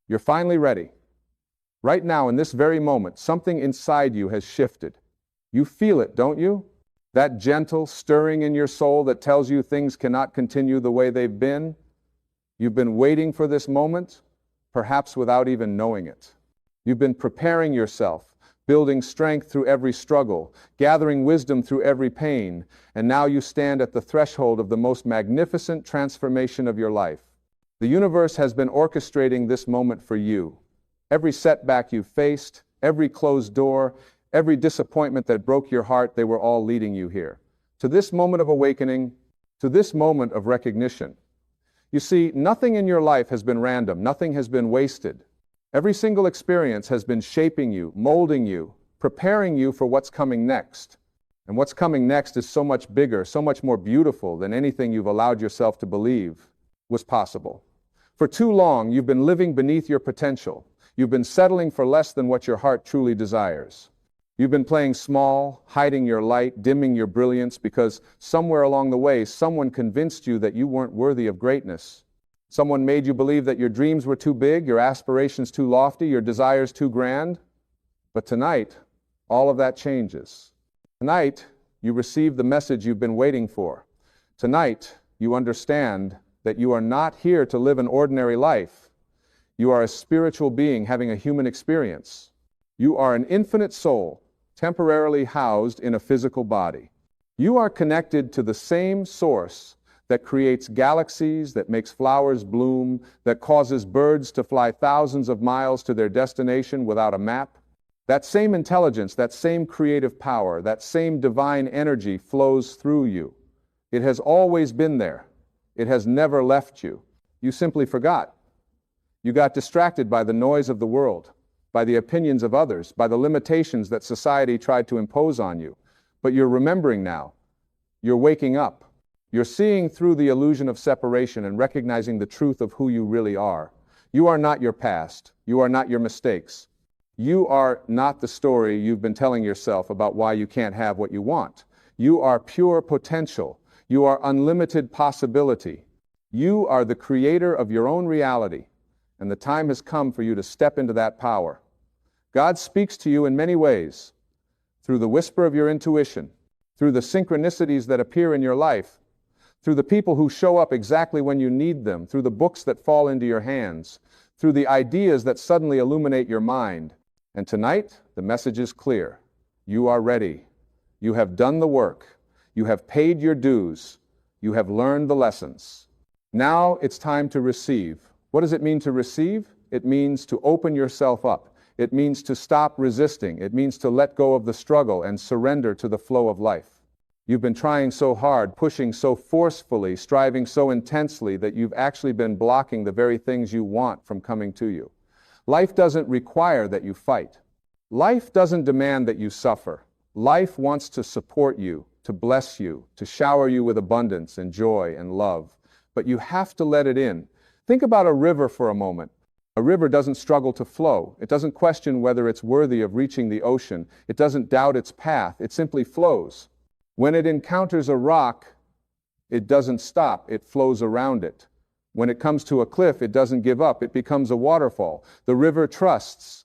You're finally ready. Right now, in this very moment, something inside you has shifted. You feel it, don't you? That gentle stirring in your soul that tells you things cannot continue the way they've been. You've been waiting for this moment, perhaps without even knowing it. You've been preparing yourself, building strength through every struggle, gathering wisdom through every pain, and now you stand at the threshold of the most magnificent transformation of your life. The universe has been orchestrating this moment for you. Every setback you faced, every closed door, every disappointment that broke your heart, they were all leading you here. To this moment of awakening, to this moment of recognition. You see, nothing in your life has been random, nothing has been wasted. Every single experience has been shaping you, molding you, preparing you for what's coming next. And what's coming next is so much bigger, so much more beautiful than anything you've allowed yourself to believe was possible. For too long, you've been living beneath your potential. You've been settling for less than what your heart truly desires. You've been playing small, hiding your light, dimming your brilliance because somewhere along the way, someone convinced you that you weren't worthy of greatness. Someone made you believe that your dreams were too big, your aspirations too lofty, your desires too grand. But tonight, all of that changes. Tonight, you receive the message you've been waiting for. Tonight, you understand that you are not here to live an ordinary life. You are a spiritual being having a human experience. You are an infinite soul, temporarily housed in a physical body. You are connected to the same source that creates galaxies, that makes flowers bloom, that causes birds to fly thousands of miles to their destination without a map. That same intelligence, that same creative power, that same divine energy flows through you. It has always been there. It has never left you. You simply forgot. You got distracted by the noise of the world, by the opinions of others, by the limitations that society tried to impose on you. But you're remembering now. You're waking up. You're seeing through the illusion of separation and recognizing the truth of who you really are. You are not your past. You are not your mistakes. You are not the story you've been telling yourself about why you can't have what you want. You are pure potential. You are unlimited possibility. You are the creator of your own reality, and the time has come for you to step into that power. God speaks to you in many ways, through the whisper of your intuition, through the synchronicities that appear in your life, through the people who show up exactly when you need them, through the books that fall into your hands, through the ideas that suddenly illuminate your mind. And tonight, the message is clear. You are ready. You have done the work. You have paid your dues. You have learned the lessons. Now it's time to receive. What does it mean to receive? It means to open yourself up. It means to stop resisting. It means to let go of the struggle and surrender to the flow of life. You've been trying so hard, pushing so forcefully, striving so intensely that you've actually been blocking the very things you want from coming to you. Life doesn't require that you fight. Life doesn't demand that you suffer. Life wants to support you, to bless you, to shower you with abundance and joy and love. But you have to let it in. Think about a river for a moment. A river doesn't struggle to flow. It doesn't question whether it's worthy of reaching the ocean. It doesn't doubt its path. It simply flows. When it encounters a rock, it doesn't stop. It flows around it. When it comes to a cliff, it doesn't give up. It becomes a waterfall. The river trusts.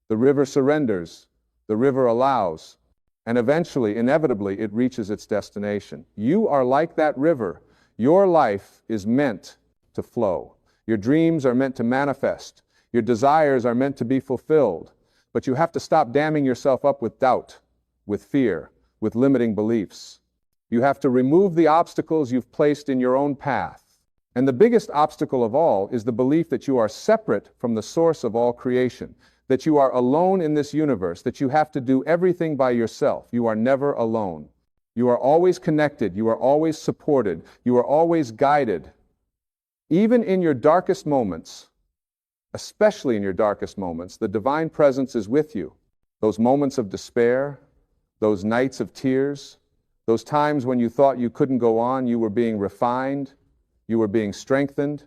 The river surrenders. The river allows. And eventually, inevitably, it reaches its destination. You are like that river. Your life is meant to flow. Your dreams are meant to manifest. Your desires are meant to be fulfilled. But you have to stop damming yourself up with doubt, with fear, with limiting beliefs. You have to remove the obstacles you've placed in your own path. And the biggest obstacle of all is the belief that you are separate from the source of all creation, that you are alone in this universe, that you have to do everything by yourself. You are never alone. You are always connected. You are always supported. You are always guided. Even in your darkest moments, especially in your darkest moments, the divine presence is with you. Those moments of despair, those nights of tears, those times when you thought you couldn't go on, you were being refined, you were being strengthened,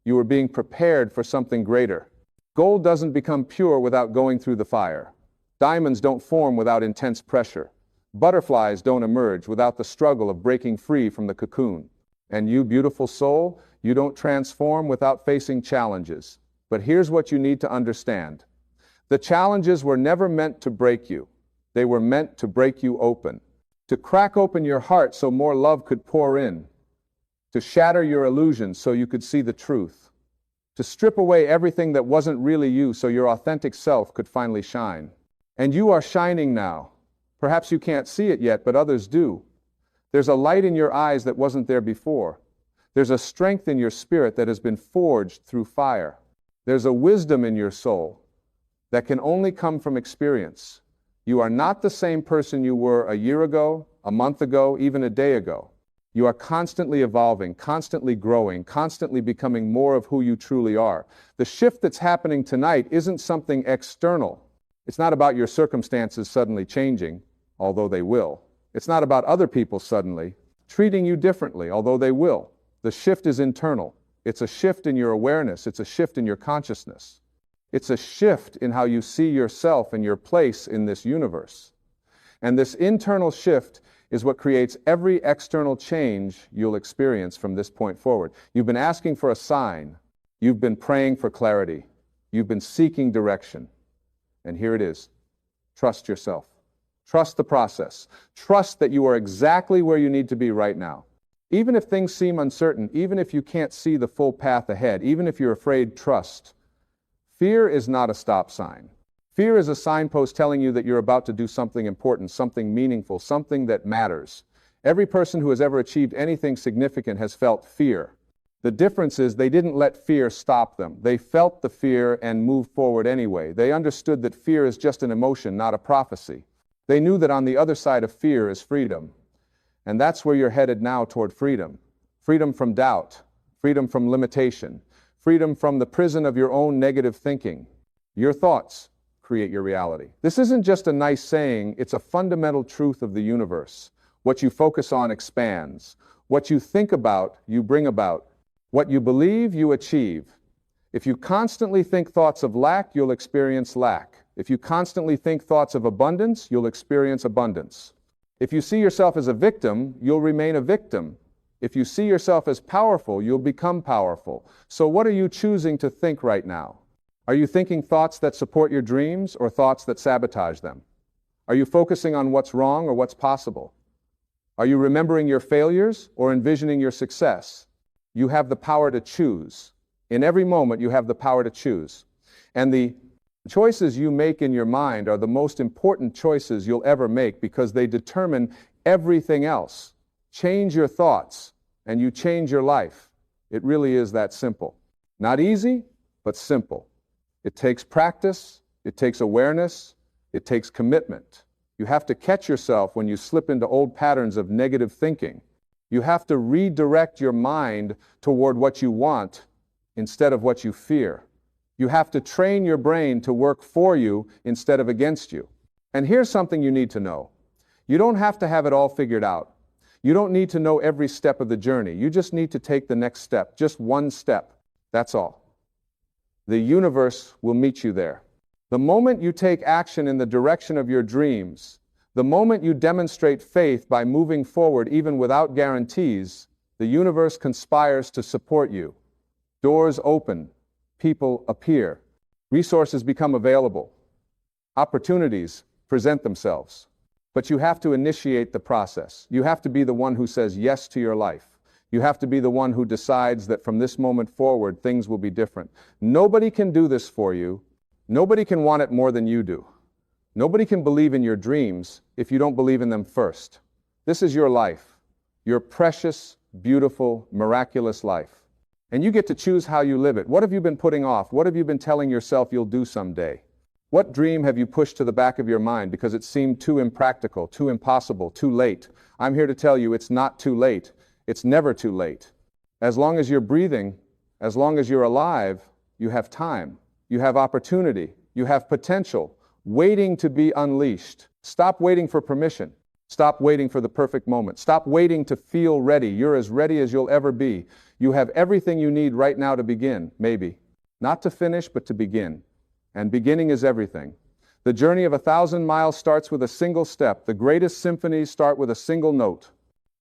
you were being prepared for something greater. Gold doesn't become pure without going through the fire. Diamonds don't form without intense pressure. Butterflies don't emerge without the struggle of breaking free from the cocoon. And you, beautiful soul, you don't transform without facing challenges. But here's what you need to understand. The challenges were never meant to break you. They were meant to break you open, to crack open your heart so more love could pour in, to shatter your illusions so you could see the truth, to strip away everything that wasn't really you so your authentic self could finally shine. And you are shining now. Perhaps you can't see it yet, but others do. There's a light in your eyes that wasn't there before. There's a strength in your spirit that has been forged through fire. There's a wisdom in your soul that can only come from experience. You are not the same person you were a year ago, a month ago, even a day ago. You are constantly evolving, constantly growing, constantly becoming more of who you truly are. The shift that's happening tonight isn't something external. It's not about your circumstances suddenly changing, although they will. It's not about other people suddenly treating you differently, although they will. The shift is internal. It's a shift in your awareness. It's a shift in your consciousness. It's a shift in how you see yourself and your place in this universe. And this internal shift is what creates every external change you'll experience from this point forward. You've been asking for a sign. You've been praying for clarity. You've been seeking direction. And here it is. Trust yourself. Trust the process. Trust that you are exactly where you need to be right now. Even if things seem uncertain, even if you can't see the full path ahead, even if you're afraid, trust. Fear is not a stop sign. Fear is a signpost telling you that you're about to do something important, something meaningful, something that matters. Every person who has ever achieved anything significant has felt fear. The difference is they didn't let fear stop them. They felt the fear and moved forward anyway. They understood that fear is just an emotion, not a prophecy. They knew that on the other side of fear is freedom. And that's where you're headed now, toward freedom. Freedom from doubt, freedom from limitation, freedom from the prison of your own negative thinking. Your thoughts create your reality. This isn't just a nice saying, it's a fundamental truth of the universe. What you focus on expands. What you think about, you bring about. What you believe, you achieve. If you constantly think thoughts of lack, you'll experience lack. If you constantly think thoughts of abundance, you'll experience abundance. If you see yourself as a victim, you'll remain a victim. If you see yourself as powerful, you'll become powerful. So what are you choosing to think right now? Are you thinking thoughts that support your dreams or thoughts that sabotage them? Are you focusing on what's wrong or what's possible? Are you remembering your failures or envisioning your success? You have the power to choose. In every moment, you have the power to choose. And the choices you make in your mind are the most important choices you'll ever make because they determine everything else. Change your thoughts, and you change your life. It really is that simple. Not easy, but simple. It takes practice, it takes awareness, it takes commitment. You have to catch yourself when you slip into old patterns of negative thinking. You have to redirect your mind toward what you want instead of what you fear. You have to train your brain to work for you instead of against you. And here's something you need to know. You don't have to have it all figured out. You don't need to know every step of the journey. You just need to take the next step, just one step. That's all. The universe will meet you there. The moment you take action in the direction of your dreams, the moment you demonstrate faith by moving forward even without guarantees, the universe conspires to support you. Doors open, people appear, resources become available, opportunities present themselves. But you have to initiate the process. You have to be the one who says yes to your life. You have to be the one who decides that from this moment forward, things will be different. Nobody can do this for you. Nobody can want it more than you do. Nobody can believe in your dreams if you don't believe in them first. This is your life, your precious, beautiful, miraculous life. And you get to choose how you live it. What have you been putting off? What have you been telling yourself you'll do someday? What dream have you pushed to the back of your mind because it seemed too impractical, too impossible, too late? I'm here to tell you it's not too late. It's never too late. As long as you're breathing, as long as you're alive, you have time. You have opportunity. You have potential waiting to be unleashed. Stop waiting for permission. Stop waiting for the perfect moment. Stop waiting to feel ready. You're as ready as you'll ever be. You have everything you need right now to begin, maybe. Not to finish, but to begin. And beginning is everything. The journey of 1,000 miles starts with a single step. The greatest symphonies start with a single note.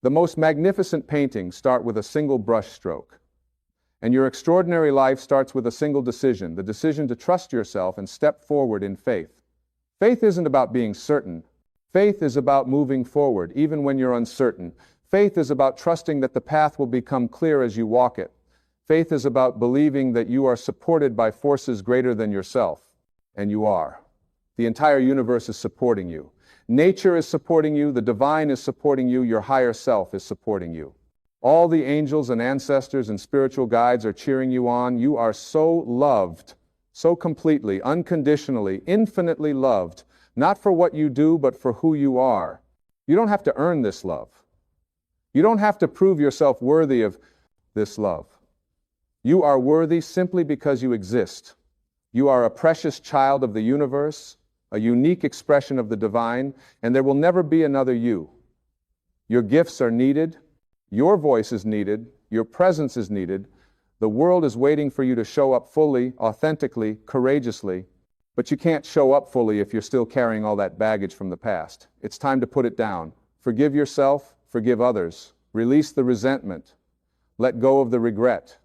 The most magnificent paintings start with a single brush stroke. And your extraordinary life starts with a single decision, the decision to trust yourself and step forward in faith. Faith isn't about being certain. Faith is about moving forward, even when you're uncertain. Faith is about trusting that the path will become clear as you walk it. Faith is about believing that you are supported by forces greater than yourself. And you are. The entire universe is supporting you. Nature is supporting you, the divine is supporting you, your higher self is supporting you. All the angels and ancestors and spiritual guides are cheering you on. You are so loved, so completely, unconditionally, infinitely loved, not for what you do, but for who you are. You don't have to earn this love. You don't have to prove yourself worthy of this love. You are worthy simply because you exist. You are a precious child of the universe, a unique expression of the divine, and there will never be another you. Your gifts are needed. Your voice is needed, your presence is needed. The world is waiting for you to show up fully, authentically, courageously, but you can't show up fully if you're still carrying all that baggage from the past. It's time to put it down. Forgive yourself, forgive others. Release the resentment. Let go of the regret.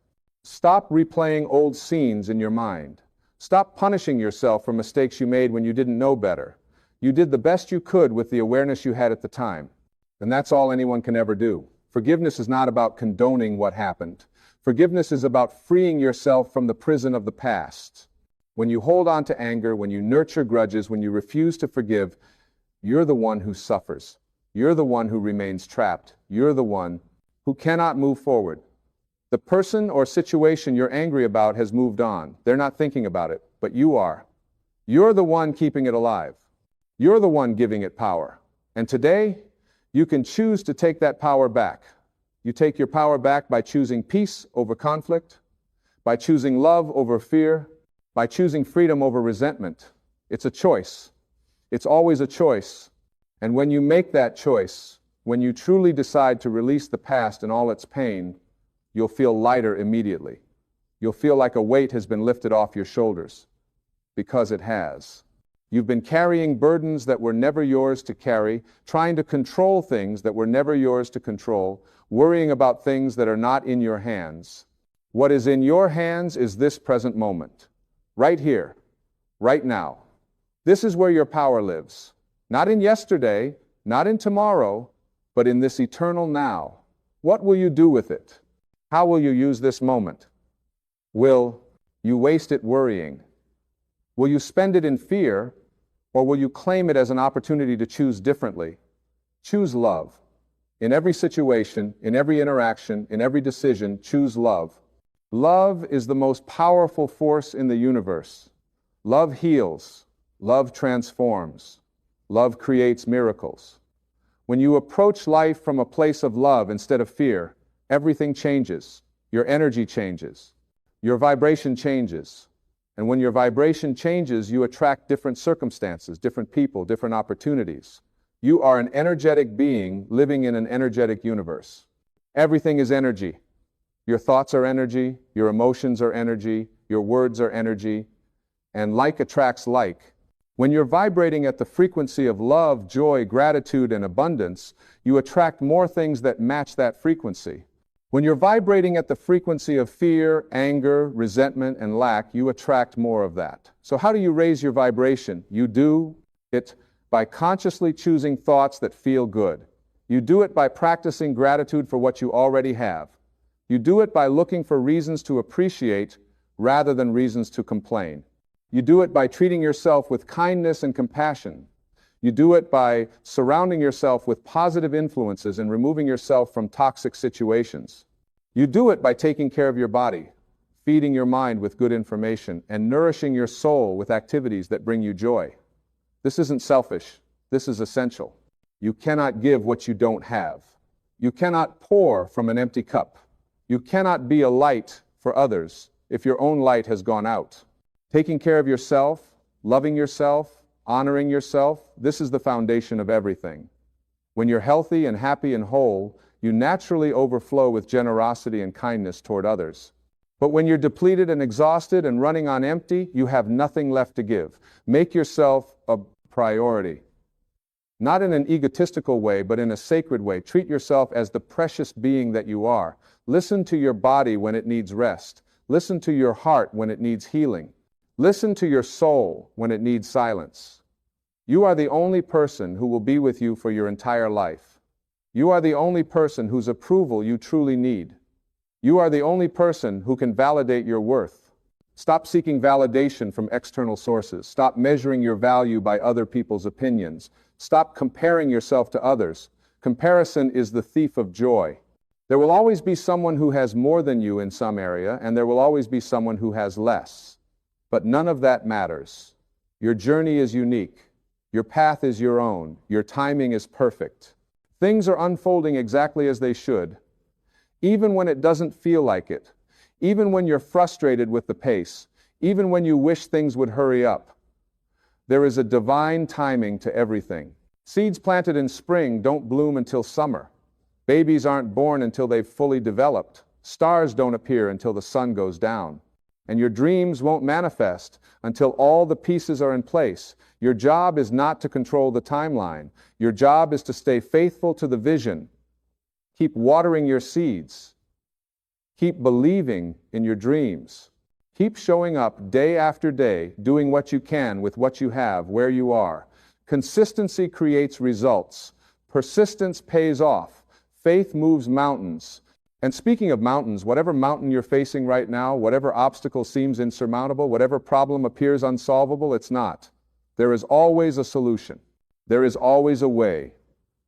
Stop replaying old scenes in your mind. Stop punishing yourself for mistakes you made when you didn't know better. You did the best you could with the awareness you had at the time, and that's all anyone can ever do. Forgiveness is not about condoning what happened. Forgiveness is about freeing yourself from the prison of the past. When you hold on to anger, when you nurture grudges, when you refuse to forgive, you're the one who suffers. You're the one who remains trapped. You're the one who cannot move forward. The person or situation you're angry about has moved on. They're not thinking about it, but you are. You're the one keeping it alive. You're the one giving it power. And today, you can choose to take that power back. You take your power back by choosing peace over conflict, by choosing love over fear, by choosing freedom over resentment. It's a choice. It's always a choice. And when you make that choice, when you truly decide to release the past and all its pain, you'll feel lighter immediately. You'll feel like a weight has been lifted off your shoulders, because it has. You've been carrying burdens that were never yours to carry, trying to control things that were never yours to control, worrying about things that are not in your hands. What is in your hands is this present moment, right here, right now. This is where your power lives. Not in yesterday, not in tomorrow, but in this eternal now. What will you do with it? How will you use this moment? Will you waste it worrying? Will you spend it in fear, or will you claim it as an opportunity to choose differently? Choose love. In every situation, in every interaction, in every decision, choose love. Love is the most powerful force in the universe. Love heals. Love transforms. Love creates miracles. When you approach life from a place of love instead of fear, everything changes. Your energy changes. Your vibration changes. And when your vibration changes, you attract different circumstances, different people, different opportunities. You are an energetic being living in an energetic universe. Everything is energy. Your thoughts are energy, your emotions are energy, your words are energy, and like attracts like. When you're vibrating at the frequency of love, joy, gratitude, and abundance, you attract more things that match that frequency. When you're vibrating at the frequency of fear, anger, resentment, and lack, you attract more of that. So how do you raise your vibration? You do it by consciously choosing thoughts that feel good. You do it by practicing gratitude for what you already have. You do it by looking for reasons to appreciate rather than reasons to complain. You do it by treating yourself with kindness and compassion. You do it by surrounding yourself with positive influences and removing yourself from toxic situations. You do it by taking care of your body, feeding your mind with good information, and nourishing your soul with activities that bring you joy. This isn't selfish. This is essential. You cannot give what you don't have. You cannot pour from an empty cup. You cannot be a light for others if your own light has gone out. Taking care of yourself, loving yourself, honoring yourself, this is the foundation of everything. When you're healthy and happy and whole, you naturally overflow with generosity and kindness toward others. But when you're depleted and exhausted and running on empty, you have nothing left to give. Make yourself a priority. Not in an egotistical way, but in a sacred way. Treat yourself as the precious being that you are. Listen to your body when it needs rest. Listen to your heart when it needs healing. Listen to your soul when it needs silence. You are the only person who will be with you for your entire life. You are the only person whose approval you truly need. You are the only person who can validate your worth. Stop seeking validation from external sources. Stop measuring your value by other people's opinions. Stop comparing yourself to others. Comparison is the thief of joy. There will always be someone who has more than you in some area, and there will always be someone who has less. But none of that matters. Your journey is unique. Your path is your own. Your timing is perfect. Things are unfolding exactly as they should, even when it doesn't feel like it, even when you're frustrated with the pace, even when you wish things would hurry up. There is a divine timing to everything. Seeds planted in spring don't bloom until summer. Babies aren't born until they've fully developed. Stars don't appear until the sun goes down. And your dreams won't manifest until all the pieces are in place. Your job is not to control the timeline. Your job is to stay faithful to the vision. Keep watering your seeds. Keep believing in your dreams. Keep showing up day after day, doing what you can with what you have, where you are. Consistency creates results. Persistence pays off. Faith moves mountains. And speaking of mountains, whatever mountain you're facing right now, whatever obstacle seems insurmountable, whatever problem appears unsolvable, it's not. There is always a solution. There is always a way.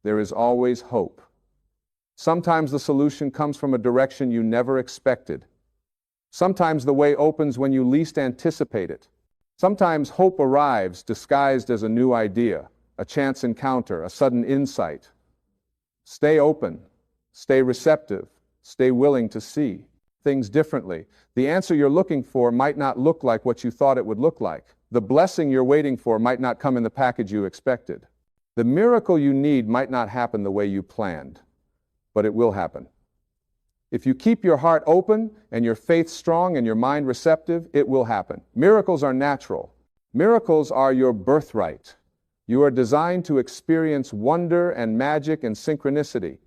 There is always hope. Sometimes the solution comes from a direction you never expected. Sometimes the way opens when you least anticipate it. Sometimes hope arrives disguised as a new idea, a chance encounter, a sudden insight. Stay open, stay receptive, stay willing to see things differently. The answer you're looking for might not look like what you thought it would look like. The blessing you're waiting for might not come in the package you expected. The miracle you need might not happen the way you planned, but it will happen. If you keep your heart open and your faith strong and your mind receptive, it will happen. Miracles are natural. Miracles are your birthright. You are designed to experience wonder and magic and synchronicity,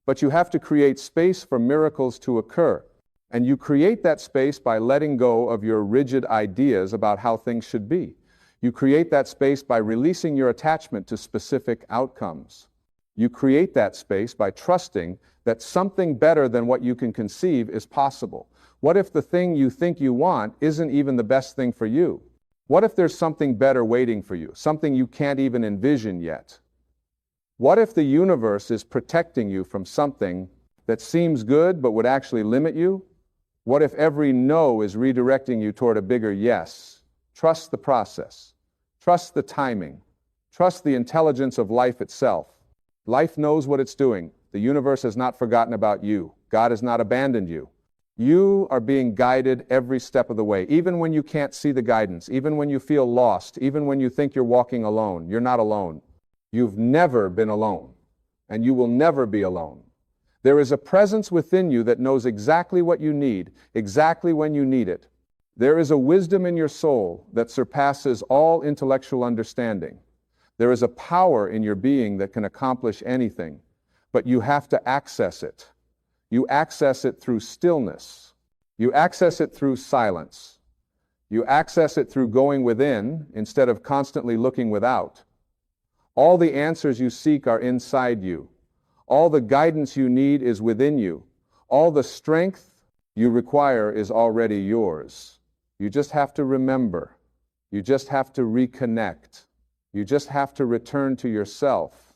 but you have to create space for miracles to occur. And you create that space by letting go of your rigid ideas about how things should be. You create that space by releasing your attachment to specific outcomes. You create that space by trusting that something better than what you can conceive is possible. What if the thing you think you want isn't even the best thing for you? What if there's something better waiting for you, something you can't even envision yet? What if the universe is protecting you from something that seems good but would actually limit you? What if every no is redirecting you toward a bigger yes? Trust the process. Trust the timing. Trust the intelligence of life itself. Life knows what it's doing. The universe has not forgotten about you. God has not abandoned you. You are being guided every step of the way, even when you can't see the guidance, even when you feel lost, even when you think you're walking alone. You're not alone. You've never been alone, and you will never be alone. There is a presence within you that knows exactly what you need, exactly when you need it. There is a wisdom in your soul that surpasses all intellectual understanding. There is a power in your being that can accomplish anything, but you have to access it. You access it through stillness. You access it through silence. You access it through going within instead of constantly looking without. All the answers you seek are inside you. All the guidance you need is within you. All the strength you require is already yours. You just have to remember. You just have to reconnect. You just have to return to yourself.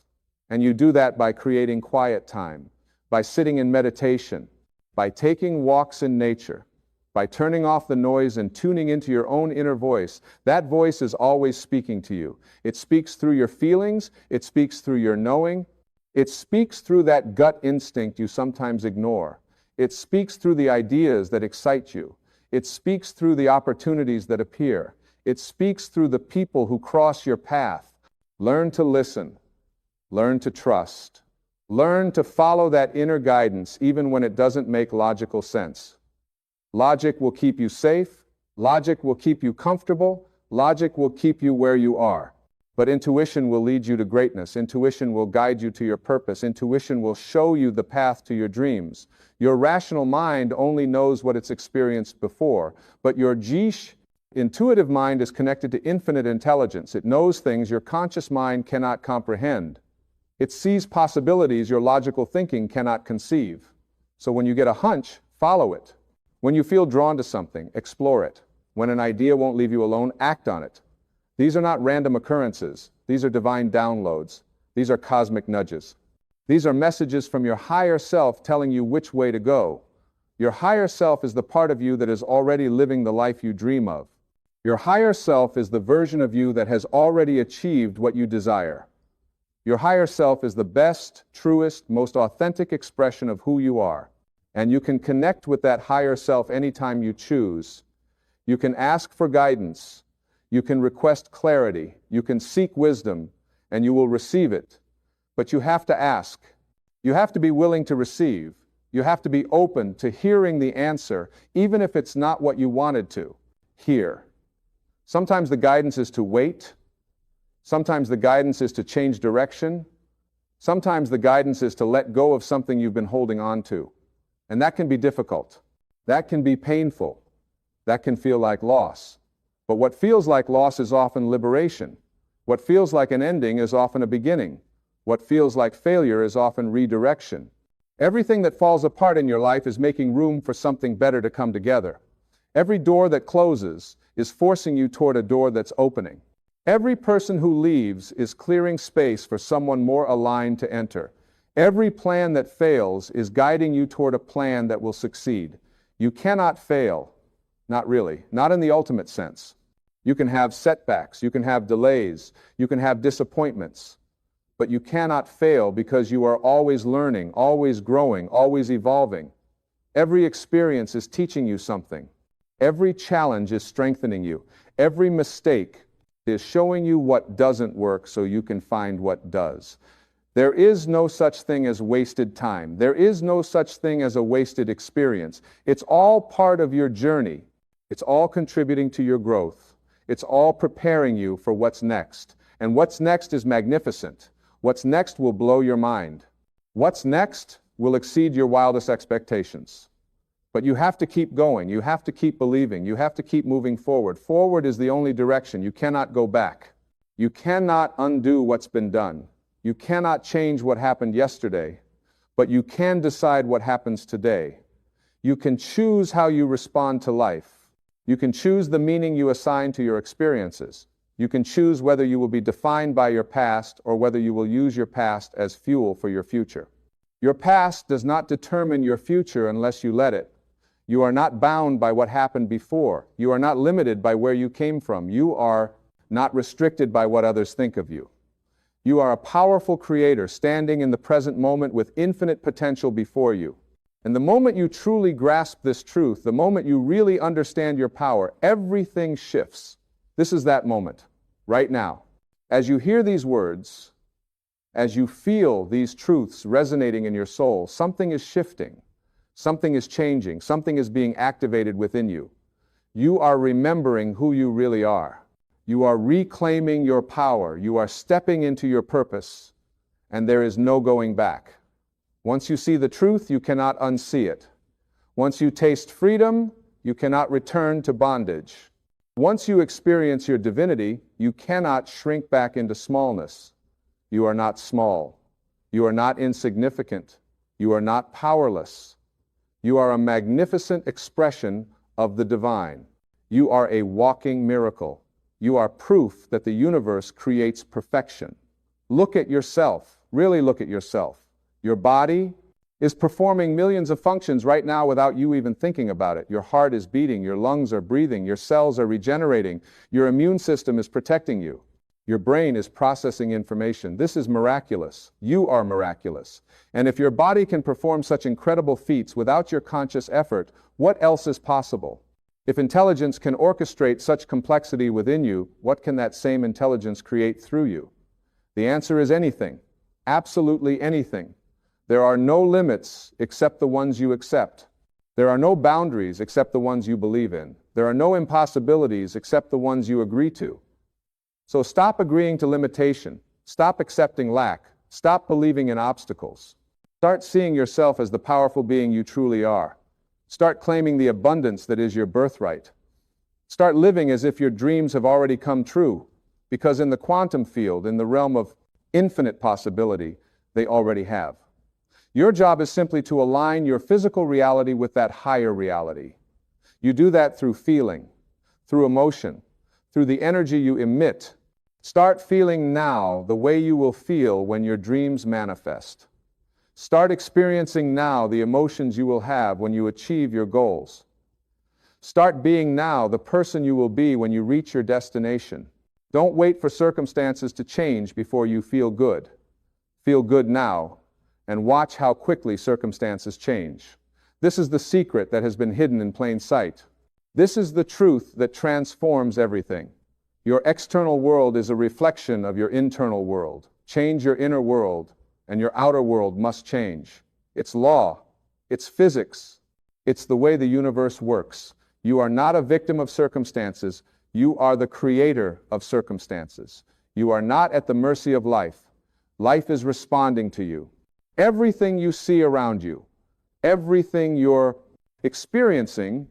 And you do that by creating quiet time, by sitting in meditation, by taking walks in nature, by turning off the noise and tuning into your own inner voice. That voice is always speaking to you. It speaks through your feelings. It speaks through your knowing. It speaks through that gut instinct you sometimes ignore. It speaks through the ideas that excite you. It speaks through the opportunities that appear. It speaks through the people who cross your path. Learn to listen. Learn to trust. Learn to follow that inner guidance even when it doesn't make logical sense. Logic will keep you safe. Logic will keep you comfortable. Logic will keep you where you are. But intuition will lead you to greatness. Intuition will guide you to your purpose. Intuition will show you the path to your dreams. Your rational mind only knows what it's experienced before, but your intuitive mind is connected to infinite intelligence. It knows things your conscious mind cannot comprehend. It sees possibilities your logical thinking cannot conceive. So when you get a hunch, follow it. When you feel drawn to something, explore it. When an idea won't leave you alone, act on it. These are not random occurrences. These are divine downloads. These are cosmic nudges. These are messages from your higher self telling you which way to go. Your higher self is the part of you that is already living the life you dream of. Your higher self is the version of you that has already achieved what you desire. Your higher self is the best, truest, most authentic expression of who you are. And you can connect with that higher self anytime you choose. You can ask for guidance. You can request clarity. You can seek wisdom, and you will receive it. But you have to ask. You have to be willing to receive. You have to be open to hearing the answer, even if it's not what you wanted to hear. Sometimes the guidance is to wait. Sometimes the guidance is to change direction. Sometimes the guidance is to let go of something you've been holding on to. And that can be difficult. That can be painful. That can feel like loss. But what feels like loss is often liberation. What feels like an ending is often a beginning. What feels like failure is often redirection. Everything that falls apart in your life is making room for something better to come together. Every door that closes is forcing you toward a door that's opening. Every person who leaves is clearing space for someone more aligned to enter. Every plan that fails is guiding you toward a plan that will succeed. You cannot fail. Not really. Not in the ultimate sense. You can have setbacks. You can have delays. You can have disappointments. But you cannot fail because you are always learning, always growing, always evolving. Every experience is teaching you something. Every challenge is strengthening you. Every mistake is showing you what doesn't work so you can find what does. There is no such thing as wasted time. There is no such thing as a wasted experience. It's all part of your journey. It's all contributing to your growth. It's all preparing you for what's next. And what's next is magnificent. What's next will blow your mind. What's next will exceed your wildest expectations. But you have to keep going. You have to keep believing. You have to keep moving forward. Forward is the only direction. You cannot go back. You cannot undo what's been done. You cannot change what happened yesterday, but you can decide what happens today. You can choose how you respond to life. You can choose the meaning you assign to your experiences. You can choose whether you will be defined by your past or whether you will use your past as fuel for your future. Your past does not determine your future unless you let it. You are not bound by what happened before. You are not limited by where you came from. You are not restricted by what others think of you. You are a powerful creator standing in the present moment with infinite potential before you. And the moment you truly grasp this truth, the moment you really understand your power, everything shifts. This is that moment, right now. As you hear these words, as you feel these truths resonating in your soul, something is shifting. Something is changing. Something is being activated within you. You are remembering who you really are. You are reclaiming your power. You are stepping into your purpose, and there is no going back. Once you see the truth, you cannot unsee it. Once you taste freedom, you cannot return to bondage. Once you experience your divinity, you cannot shrink back into smallness. You are not small. You are not insignificant. You are not powerless. You are a magnificent expression of the divine. You are a walking miracle. You are proof that the universe creates perfection. Look at yourself. Really look at yourself. Your body is performing millions of functions right now without you even thinking about it. Your heart is beating. Your lungs are breathing. Your cells are regenerating. Your immune system is protecting you. Your brain is processing information. This is miraculous. You are miraculous. And if your body can perform such incredible feats without your conscious effort, what else is possible? If intelligence can orchestrate such complexity within you, what can that same intelligence create through you? The answer is anything. Absolutely anything. There are no limits except the ones you accept. There are no boundaries except the ones you believe in. There are no impossibilities except the ones you agree to. So stop agreeing to limitation. Stop accepting lack. Stop believing in obstacles. Start seeing yourself as the powerful being you truly are. Start claiming the abundance that is your birthright. Start living as if your dreams have already come true, because in the quantum field, in the realm of infinite possibility, they already have. Your job is simply to align your physical reality with that higher reality. You do that through feeling, through emotion, through the energy you emit. Start feeling now the way you will feel when your dreams manifest. Start experiencing now the emotions you will have when you achieve your goals. Start being now the person you will be when you reach your destination. Don't wait for circumstances to change before you feel good. Feel good now, and watch how quickly circumstances change. This is the secret that has been hidden in plain sight. This is the truth that transforms everything. Your external world is a reflection of your internal world. Change your inner world, and your outer world must change. It's law. It's physics. It's the way the universe works. You are not a victim of circumstances. You are the creator of circumstances. You are not at the mercy of life. Life is responding to you. Everything you see around you, everything you're experiencing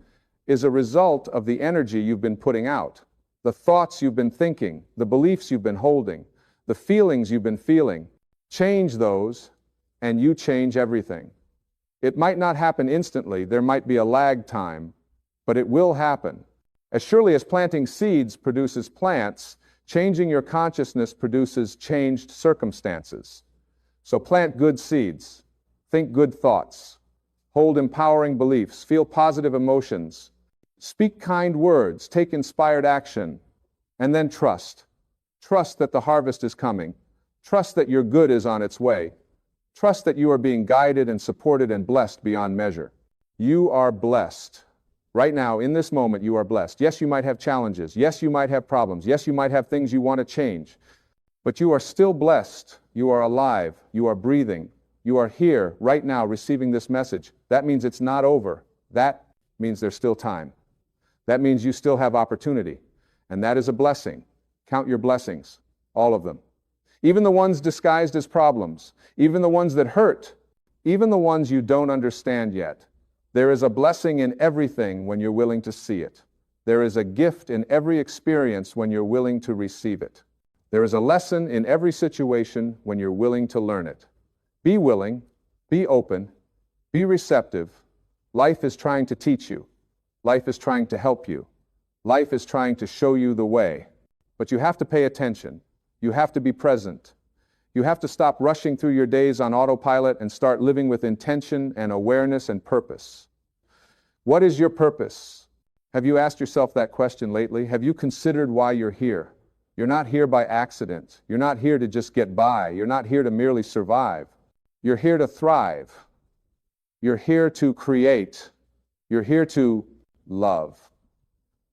is a result of the energy you've been putting out, the thoughts you've been thinking, the beliefs you've been holding, the feelings you've been feeling. Change those, and you change everything. It might not happen instantly. There might be a lag time, but it will happen. As surely as planting seeds produces plants, changing your consciousness produces changed circumstances. So plant good seeds, think good thoughts, hold empowering beliefs, feel positive emotions, speak kind words, take inspired action, and then trust. Trust that the harvest is coming. Trust that your good is on its way. Trust that you are being guided and supported and blessed beyond measure. You are blessed. Right now, in this moment, you are blessed. Yes, you might have challenges. Yes, you might have problems. Yes, you might have things you want to change. But you are still blessed. You are alive. You are breathing. You are here right now receiving this message. That means it's not over. That means there's still time. That means you still have opportunity. And that is a blessing. Count your blessings, all of them. Even the ones disguised as problems, even the ones that hurt, even the ones you don't understand yet. There is a blessing in everything when you're willing to see it. There is a gift in every experience when you're willing to receive it. There is a lesson in every situation when you're willing to learn it. Be willing, be open, be receptive. Life is trying to teach you. Life is trying to help you. Life is trying to show you the way. But you have to pay attention. You have to be present. You have to stop rushing through your days on autopilot and start living with intention and awareness and purpose. What is your purpose? Have you asked yourself that question lately? Have you considered why you're here? You're not here by accident. You're not here to just get by. You're not here to merely survive. You're here to thrive. You're here to create. You're here to love.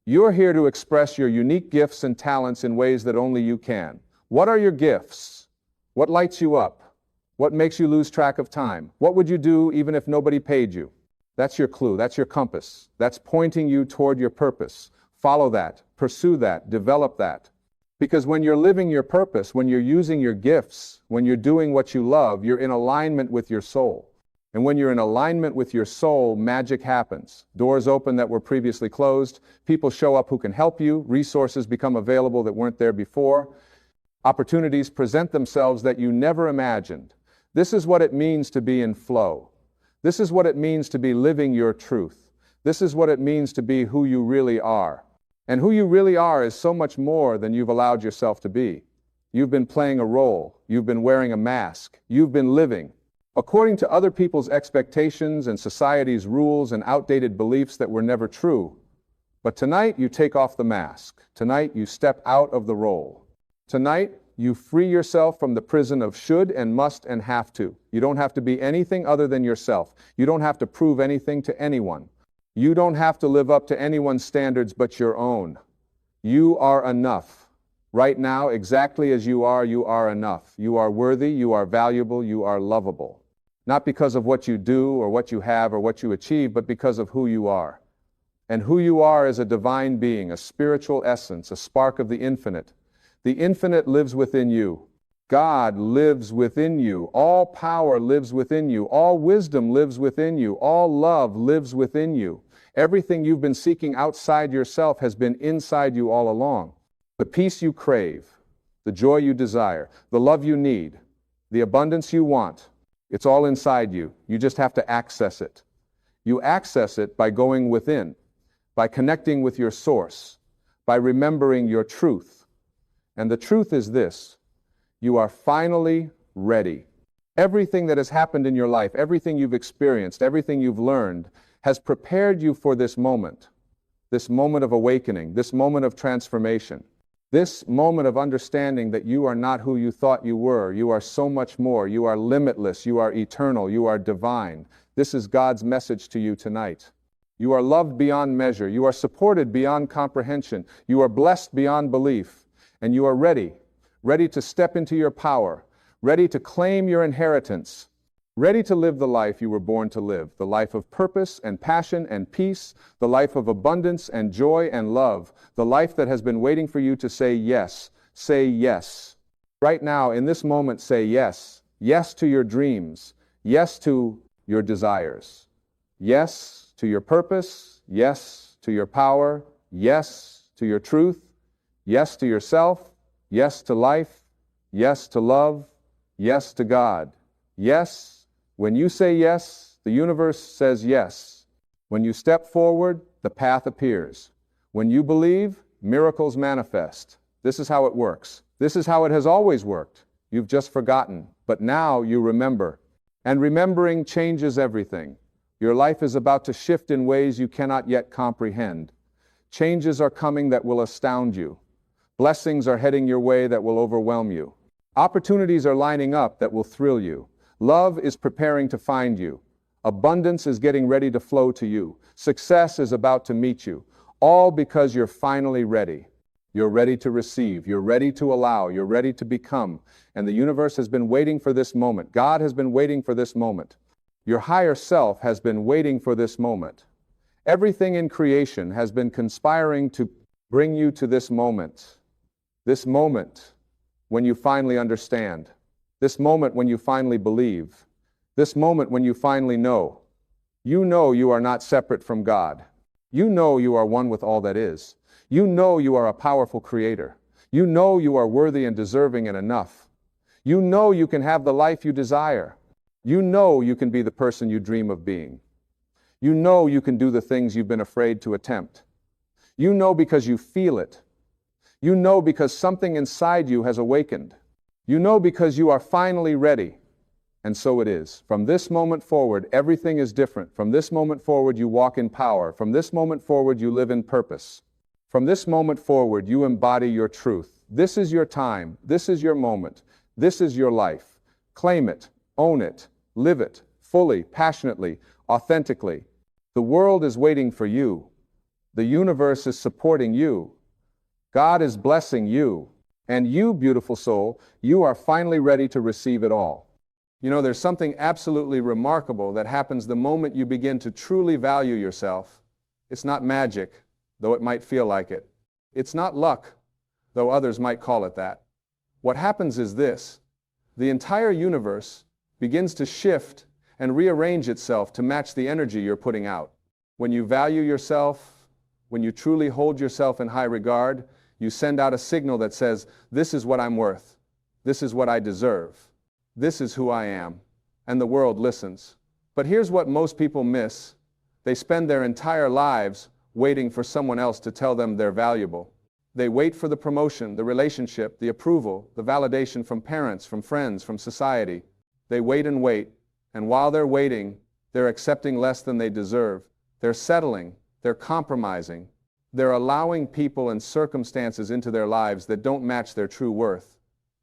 You're here to express your unique gifts and talents in ways that only you can. What are your gifts? What lights you up? What makes you lose track of time? What would you do even if nobody paid you? That's your clue. That's your compass. That's pointing you toward your purpose. Follow that. Pursue that. Develop that. Because when you're living your purpose, when you're using your gifts, when you're doing what you love, you're in alignment with your soul. And when you're in alignment with your soul, magic happens. Doors open that were previously closed. People show up who can help you. Resources become available that weren't there before. Opportunities present themselves that you never imagined. This is what it means to be in flow. This is what it means to be living your truth. This is what it means to be who you really are. And who you really are is so much more than you've allowed yourself to be. You've been playing a role. You've been wearing a mask. You've been living according to other people's expectations and society's rules and outdated beliefs that were never true. But tonight you take off the mask. Tonight you step out of the role. Tonight you free yourself from the prison of should and must and have to. You don't have to be anything other than yourself. You don't have to prove anything to anyone. You don't have to live up to anyone's standards but your own. You are enough. Right now, exactly as you are enough. You are worthy, you are valuable, you are lovable. Not because of what you do or what you have or what you achieve, but because of who you are. And who you are is a divine being, a spiritual essence, a spark of the infinite. The infinite lives within you. God lives within you. All power lives within you. All wisdom lives within you. All love lives within you. Everything you've been seeking outside yourself has been inside you all along. The peace you crave, the joy you desire, the love you need, the abundance you want, it's all inside you. You just have to access it. You access it by going within, by connecting with your source, by remembering your truth. And the truth is this: you are finally ready. Everything that has happened in your life, everything you've experienced, everything you've learned, has prepared you for this moment of awakening, this moment of transformation, this moment of understanding that you are not who you thought you were. You are so much more. You are limitless. You are eternal. You are divine. This is God's message to you tonight. You are loved beyond measure. You are supported beyond comprehension. You are blessed beyond belief. And you are ready to step into your power, ready to claim your inheritance, ready to live the life you were born to live, the life of purpose and passion and peace, the life of abundance and joy and love, the life that has been waiting for you to say yes. Say yes. Right now, in this moment, say yes. Yes to your dreams. Yes to your desires. Yes to your purpose. Yes to your power. Yes to your truth. Yes to yourself. Yes to life. Yes to love. Yes to God. Yes. When you say yes, the universe says yes. When you step forward, the path appears. When you believe, miracles manifest. This is how it works. This is how it has always worked. You've just forgotten, but now you remember. And remembering changes everything. Your life is about to shift in ways you cannot yet comprehend. Changes are coming that will astound you. Blessings are heading your way that will overwhelm you. Opportunities are lining up that will thrill you. Love is preparing to find you. Abundance is getting ready to flow to you. Success is about to meet you. All because you're finally ready. You're ready to receive. You're ready to allow. You're ready to become. And the universe has been waiting for this moment. God has been waiting for this moment. Your higher self has been waiting for this moment. Everything in creation has been conspiring to bring you to this moment. This moment when you finally understand. This moment when you finally believe. This moment when you finally know. You know you are not separate from God. You know you are one with all that is. You know you are a powerful creator. You know you are worthy and deserving and enough. You know you can have the life you desire. You know you can be the person you dream of being. You know you can do the things you've been afraid to attempt. You know because you feel it. You know because something inside you has awakened. You know because you are finally ready. And so it is. From this moment forward, everything is different. From this moment forward, you walk in power. From this moment forward, you live in purpose. From this moment forward, you embody your truth. This is your time. This is your moment. This is your life. Claim it. Own it. Live it. Fully, passionately, authentically. The world is waiting for you. The universe is supporting you. God is blessing you. And you, beautiful soul, you are finally ready to receive it all. You know, there's something absolutely remarkable that happens the moment you begin to truly value yourself. It's not magic, though it might feel like it. It's not luck, though others might call it that. What happens is this: the entire universe begins to shift and rearrange itself to match the energy you're putting out. When you value yourself, when you truly hold yourself in high regard, you send out a signal that says, this is what I'm worth. This is what I deserve. This is who I am. And the world listens. But here's what most people miss. They spend their entire lives waiting for someone else to tell them they're valuable. They wait for the promotion, the relationship, the approval, the validation from parents, from friends, from society. They wait, and while they're waiting, they're accepting less than they deserve. They're settling. They're compromising. They're allowing people and circumstances into their lives that don't match their true worth.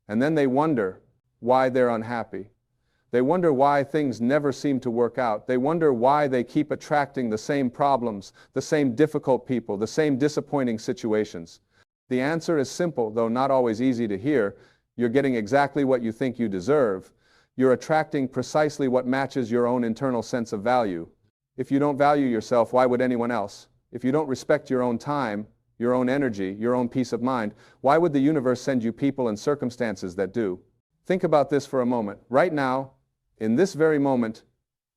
And then they wonder why they're unhappy. They wonder why things never seem to work out. They wonder why they keep attracting the same problems, the same difficult people, the same disappointing situations. The answer is simple, though not always easy to hear. You're getting exactly what you think you deserve. You're attracting precisely what matches your own internal sense of value. If you don't value yourself, why would anyone else? If you don't respect your own time, your own energy, your own peace of mind, why would the universe send you people and circumstances that do? Think about this for a moment. Right now, in this very moment,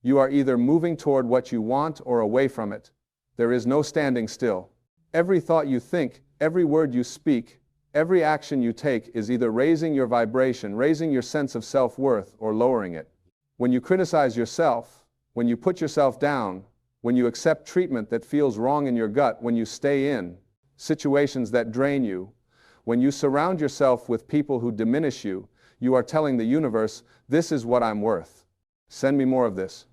you are either moving toward what you want or away from it. There is no standing still. Every thought you think, every word you speak, every action you take is either raising your vibration, raising your sense of self-worth, or lowering it. When you criticize yourself, when you put yourself down, when you accept treatment that feels wrong in your gut, when you stay in situations that drain you, when you surround yourself with people who diminish you, you are telling the universe, this is what I'm worth. Send me more of this.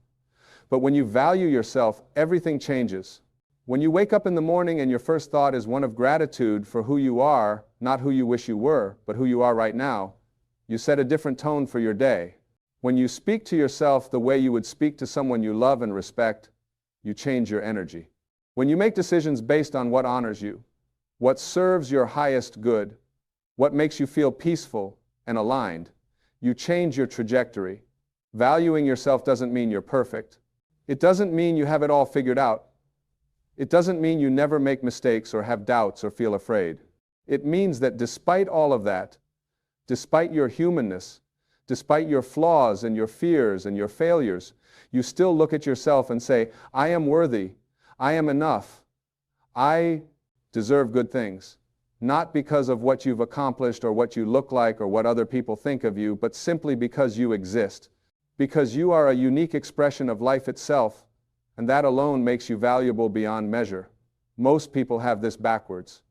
But when you value yourself, everything changes. When you wake up in the morning and your first thought is one of gratitude for who you are, not who you wish you were, but who you are right now, you set a different tone for your day. When you speak to yourself the way you would speak to someone you love and respect, you change your energy. When you make decisions based on what honors you, what serves your highest good, what makes you feel peaceful and aligned, you change your trajectory. Valuing yourself doesn't mean you're perfect. It doesn't mean you have it all figured out. It doesn't mean you never make mistakes or have doubts or feel afraid. It means that despite all of that, despite your humanness, despite your flaws and your fears and your failures, you still look at yourself and say, I am worthy, I am enough, I deserve good things. Not because of what you've accomplished or what you look like or what other people think of you, but simply because you exist. Because you are a unique expression of life itself, and that alone makes you valuable beyond measure. Most people have this backwards.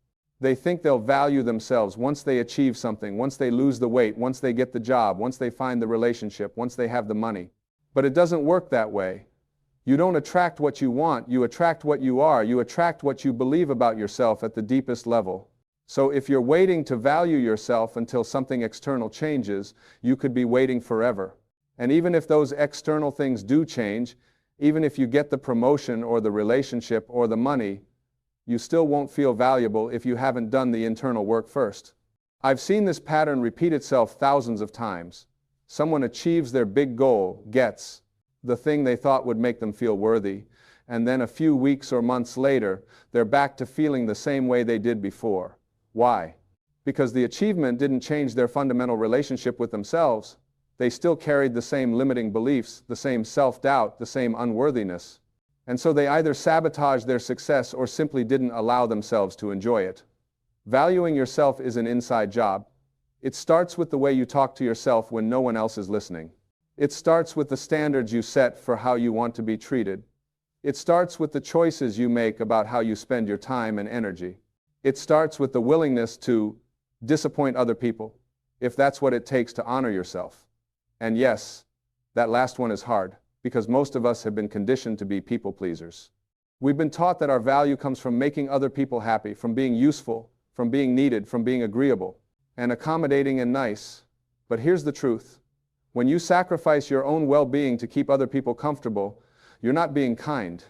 They think they'll value themselves once they achieve something, once they lose the weight, once they get the job, once they find the relationship, once they have the money. But it doesn't work that way. You don't attract what you want, you attract what you are, you attract what you believe about yourself at the deepest level. So if you're waiting to value yourself until something external changes, you could be waiting forever. And even if those external things do change, even if you get the promotion or the relationship or the money, you still won't feel valuable if you haven't done the internal work first. I've seen this pattern repeat itself thousands of times. Someone achieves their big goal, gets the thing they thought would make them feel worthy, and then a few weeks or months later, they're back to feeling the same way they did before. Why? Because the achievement didn't change their fundamental relationship with themselves. They still carried the same limiting beliefs, the same self-doubt, the same unworthiness. And so they either sabotaged their success or simply didn't allow themselves to enjoy it. Valuing yourself is an inside job. It starts with the way you talk to yourself when no one else is listening. It starts with the standards you set for how you want to be treated. It starts with the choices you make about how you spend your time and energy. It starts with the willingness to disappoint other people, if that's what it takes to honor yourself. And yes, that last one is hard, because most of us have been conditioned to be people pleasers. We've been taught that our value comes from making other people happy, from being useful, from being needed, from being agreeable, and accommodating and nice. But here's the truth. When you sacrifice your own well-being to keep other people comfortable, you're not being kind.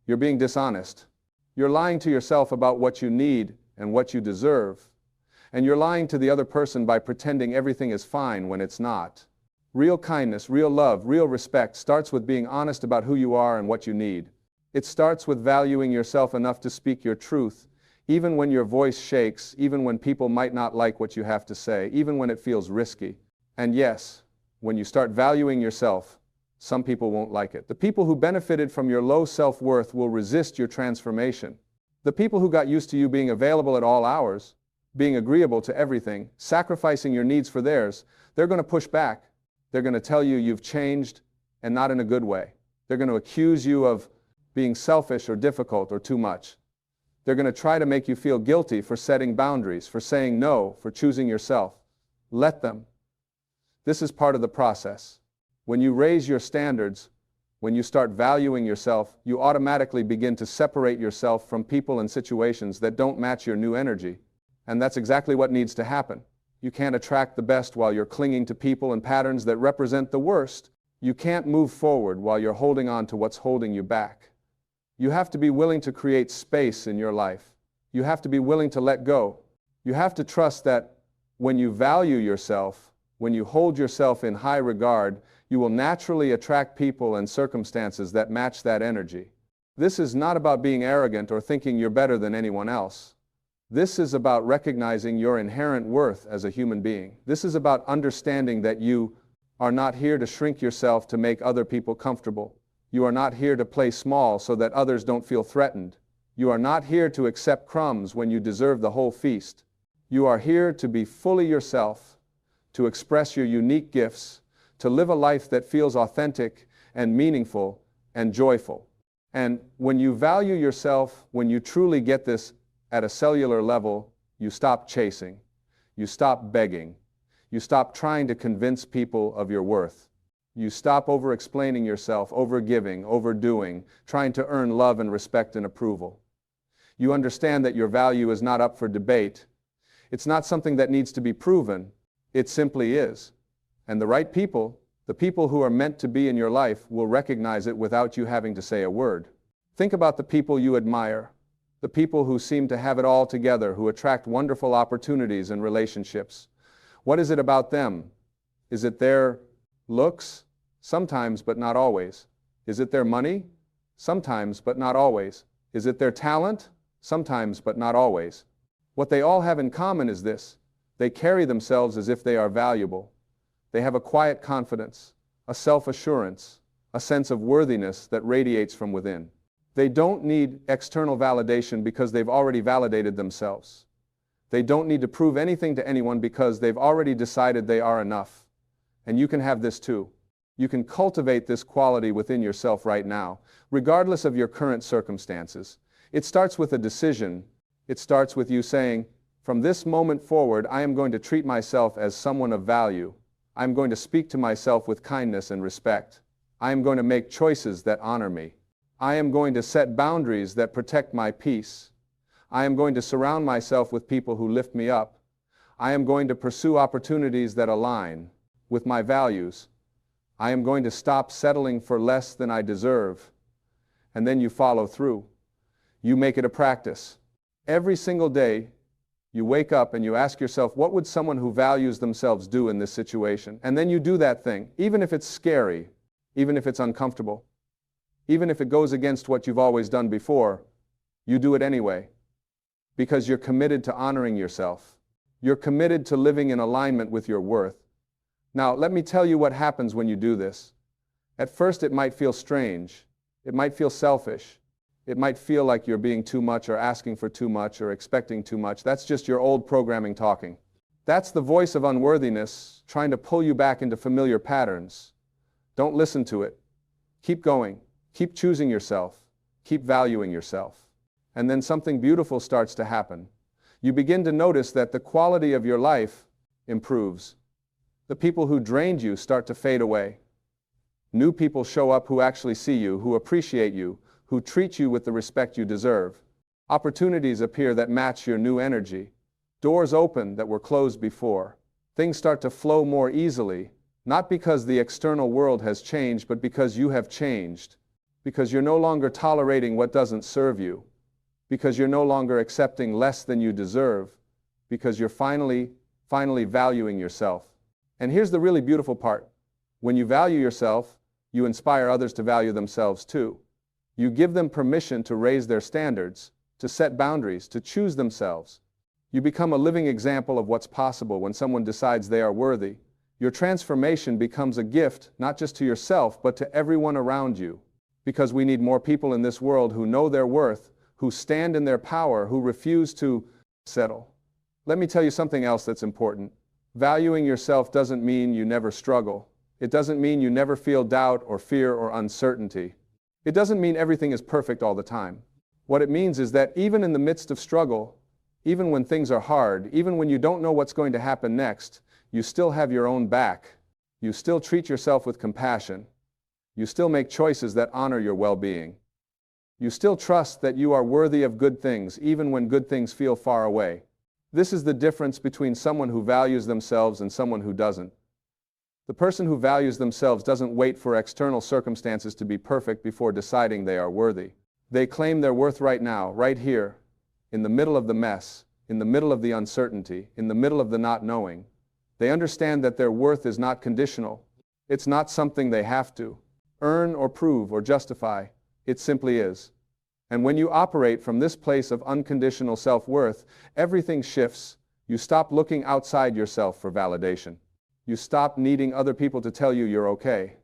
You're being dishonest. You're lying to yourself about what you need and what you deserve. And you're lying to the other person by pretending everything is fine when it's not. Real kindness, real love, real respect starts with being honest about who you are and what you need. It starts with valuing yourself enough to speak your truth, even when your voice shakes, even when people might not like what you have to say, even when it feels risky. And yes, when you start valuing yourself, some people won't like it. The people who benefited from your low self-worth will resist your transformation. The people who got used to you being available at all hours, being agreeable to everything, sacrificing your needs for theirs, they're going to push back. They're going to tell you you've changed, and not in a good way. They're going to accuse you of being selfish or difficult or too much. They're going to try to make you feel guilty for setting boundaries, for saying no, for choosing yourself. Let them. This is part of the process. When you raise your standards, when you start valuing yourself, you automatically begin to separate yourself from people and situations that don't match your new energy. And that's exactly what needs to happen. You can't attract the best while you're clinging to people and patterns that represent the worst. You can't move forward while you're holding on to what's holding you back. You have to be willing to create space in your life. You have to be willing to let go. You have to trust that when you value yourself, when you hold yourself in high regard, you will naturally attract people and circumstances that match that energy. This is not about being arrogant or thinking you're better than anyone else. This is about recognizing your inherent worth as a human being. This is about understanding that you are not here to shrink yourself to make other people comfortable. You are not here to play small so that others don't feel threatened. You are not here to accept crumbs when you deserve the whole feast. You are here to be fully yourself, to express your unique gifts, to live a life that feels authentic and meaningful and joyful. And when you value yourself, when you truly get this at a cellular level, you stop chasing, you stop begging, you stop trying to convince people of your worth. You stop over-explaining yourself, over-giving, overdoing, trying to earn love and respect and approval. You understand that your value is not up for debate. It's not something that needs to be proven. It simply is. And the right people, the people who are meant to be in your life, will recognize it without you having to say a word. Think about the people you admire, the people who seem to have it all together, who attract wonderful opportunities and relationships. What is it about them? Is it their looks? Sometimes, but not always. Is it their money? Sometimes, but not always. Is it their talent? Sometimes, but not always. What they all have in common is this: they carry themselves as if they are valuable. They have a quiet confidence, a self-assurance, a sense of worthiness that radiates from within. They don't need external validation because they've already validated themselves. They don't need to prove anything to anyone because they've already decided they are enough. And you can have this too. You can cultivate this quality within yourself right now, regardless of your current circumstances. It starts with a decision. It starts with you saying, from this moment forward, I am going to treat myself as someone of value. I am going to speak to myself with kindness and respect. I am going to make choices that honor me. I am going to set boundaries that protect my peace. I am going to surround myself with people who lift me up. I am going to pursue opportunities that align with my values. I am going to stop settling for less than I deserve. And then you follow through. You make it a practice. Every single day, you wake up and you ask yourself, what would someone who values themselves do in this situation? And then you do that thing, even if it's scary, even if it's uncomfortable, even if it goes against what you've always done before, you do it anyway. Because you're committed to honoring yourself. You're committed to living in alignment with your worth. Now, let me tell you what happens when you do this. At first, it might feel strange. It might feel selfish. It might feel like you're being too much or asking for too much or expecting too much. That's just your old programming talking. That's the voice of unworthiness trying to pull you back into familiar patterns. Don't listen to it. Keep going. Keep choosing yourself. Keep valuing yourself. And then something beautiful starts to happen. You begin to notice that the quality of your life improves. The people who drained you start to fade away. New people show up who actually see you, who appreciate you, who treat you with the respect you deserve. Opportunities appear that match your new energy. Doors open that were closed before. Things start to flow more easily, not because the external world has changed, but because you have changed. Because you're no longer tolerating what doesn't serve you. Because you're no longer accepting less than you deserve. Because you're finally valuing yourself. And here's the really beautiful part. When you value yourself, you inspire others to value themselves too. You give them permission to raise their standards, to set boundaries, to choose themselves. You become a living example of what's possible when someone decides they are worthy. Your transformation becomes a gift, not just to yourself, but to everyone around you. Because we need more people in this world who know their worth, who stand in their power, who refuse to settle. Let me tell you something else that's important. Valuing yourself doesn't mean you never struggle. It doesn't mean you never feel doubt or fear or uncertainty. It doesn't mean everything is perfect all the time. What it means is that even in the midst of struggle, even when things are hard, even when you don't know what's going to happen next, you still have your own back. You still treat yourself with compassion. You still make choices that honor your well-being. You still trust that you are worthy of good things, even when good things feel far away. This is the difference between someone who values themselves and someone who doesn't. The person who values themselves doesn't wait for external circumstances to be perfect before deciding they are worthy. They claim their worth right now, right here, in the middle of the mess, in the middle of the uncertainty, in the middle of the not knowing. They understand that their worth is not conditional. It's not something they have to earn or prove or justify. It simply is. And when you operate from this place of unconditional self-worth, everything shifts. You stop looking outside yourself for validation. You stop needing other people to tell you you're okay.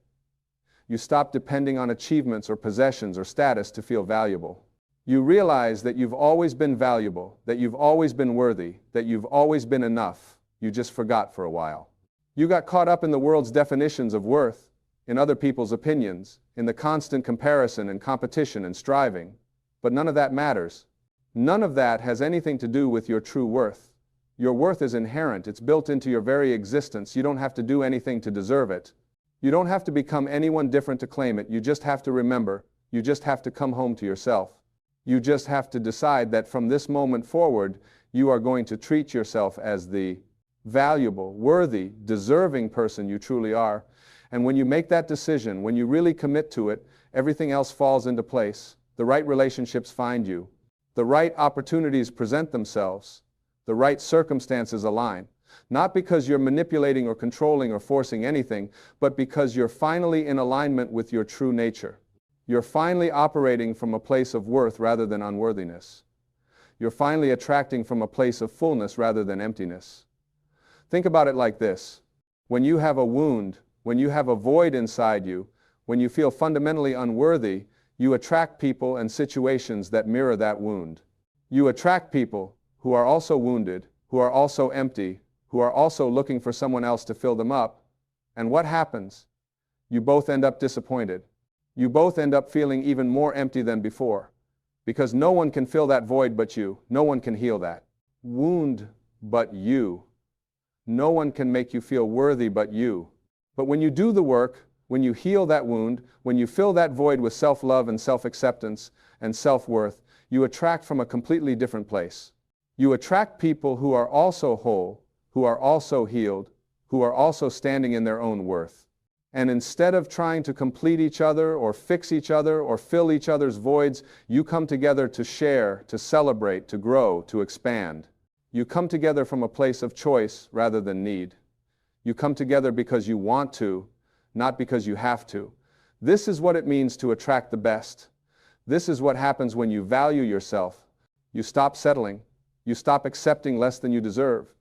You stop depending on achievements or possessions or status to feel valuable. You realize that you've always been valuable, that you've always been worthy, that you've always been enough. You just forgot for a while. You got caught up in the world's definitions of worth, in other people's opinions, in the constant comparison and competition and striving. But none of that matters. None of that has anything to do with your true worth. Your worth is inherent. It's built into your very existence. You don't have to do anything to deserve it. You don't have to become anyone different to claim it. You just have to remember. You just have to come home to yourself. You just have to decide that from this moment forward, you are going to treat yourself as the valuable, worthy, deserving person you truly are. And when you make that decision, when you really commit to it, everything else falls into place. The right relationships find you. The right opportunities present themselves. The right circumstances align. Not because you're manipulating or controlling or forcing anything, but because you're finally in alignment with your true nature. You're finally operating from a place of worth rather than unworthiness. You're finally attracting from a place of fullness rather than emptiness. Think about it like this. When you have a wound, when you have a void inside you, when you feel fundamentally unworthy, you attract people and situations that mirror that wound. You attract people who are also wounded, who are also empty, who are also looking for someone else to fill them up. And what happens? You both end up disappointed. You both end up feeling even more empty than before. Because no one can fill that void but you. No one can heal that wound but you. No one can make you feel worthy but you. But when you do the work, when you heal that wound, when you fill that void with self-love and self-acceptance and self-worth, you attract from a completely different place. You attract people who are also whole, who are also healed, who are also standing in their own worth. And instead of trying to complete each other or fix each other or fill each other's voids, you come together to share, to celebrate, to grow, to expand. You come together from a place of choice rather than need. You come together because you want to, not because you have to. This is what it means to attract the best. This is what happens when you value yourself. You stop settling. You stop accepting less than you deserve.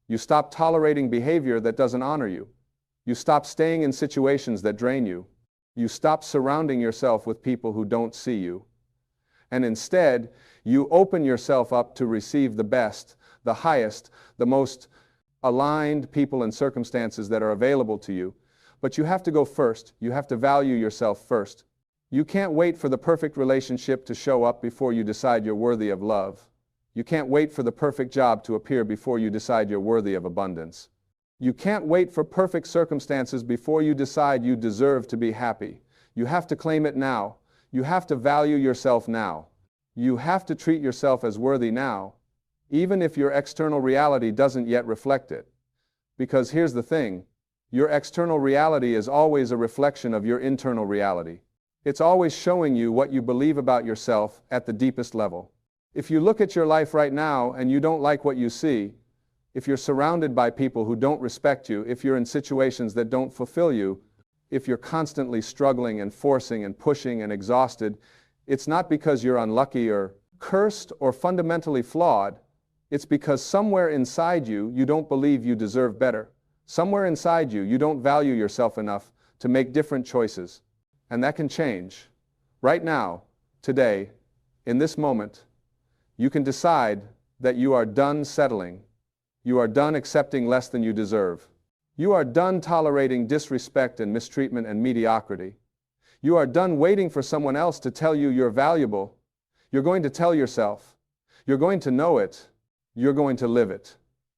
You stop tolerating behavior that doesn't honor you. You stop staying in situations that drain you. You stop surrounding yourself with people who don't see you. And instead, you open yourself up to receive the best, the highest, the most aligned people and circumstances that are available to you. But you have to go first. You have to value yourself first. You can't wait for the perfect relationship to show up before you decide you're worthy of love. You can't wait for the perfect job to appear before you decide you're worthy of abundance. You can't wait for perfect circumstances before you decide you deserve to be happy. You have to claim it now. You have to value yourself now. You have to treat yourself as worthy now, even if your external reality doesn't yet reflect it. Because here's the thing, your external reality is always a reflection of your internal reality. It's always showing you what you believe about yourself at the deepest level. If you look at your life right now and you don't like what you see, if you're surrounded by people who don't respect you, if you're in situations that don't fulfill you, if you're constantly struggling and forcing and pushing and exhausted, it's not because you're unlucky or cursed or fundamentally flawed. It's because somewhere inside you, you don't believe you deserve better. Somewhere inside you, you don't value yourself enough to make different choices. And that can change. Right now, today, in this moment, you can decide that you are done settling. You are done accepting less than you deserve. You are done tolerating disrespect and mistreatment and mediocrity. You are done waiting for someone else to tell you you're valuable. You're going to tell yourself. You're going to know it. You're going to live it.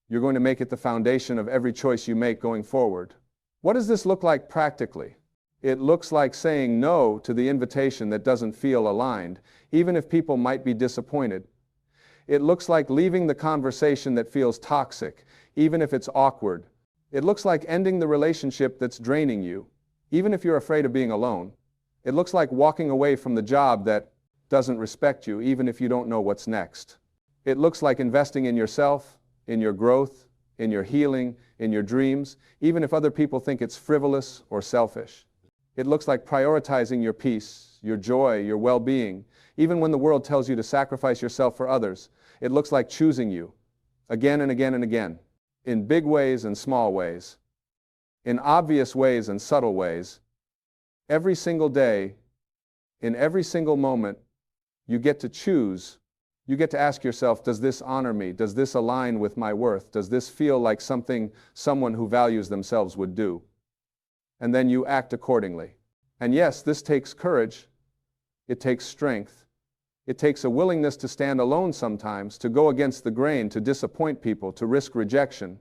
You're going to make it the foundation of every choice you make going forward. What does this look like practically? It looks like saying no to the invitation that doesn't feel aligned, even if people might be disappointed. It looks like leaving the conversation that feels toxic, even if it's awkward. It looks like ending the relationship that's draining you, even if you're afraid of being alone. It looks like walking away from the job that doesn't respect you, even if you don't know what's next. It looks like investing in yourself, in your growth, in your healing, in your dreams, even if other people think it's frivolous or selfish. It looks like prioritizing your peace, your joy, your well-being, Even when the world tells you to sacrifice yourself for others, it looks like choosing you, again and again and again, in big ways and small ways, in obvious ways and subtle ways. Every single day, in every single moment, you get to choose. You get to ask yourself, does this honor me? Does this align with my worth? Does this feel like something someone who values themselves would do? And then you act accordingly. And yes, this takes courage. It takes strength. It takes a willingness to stand alone sometimes, to go against the grain, to disappoint people, to risk rejection.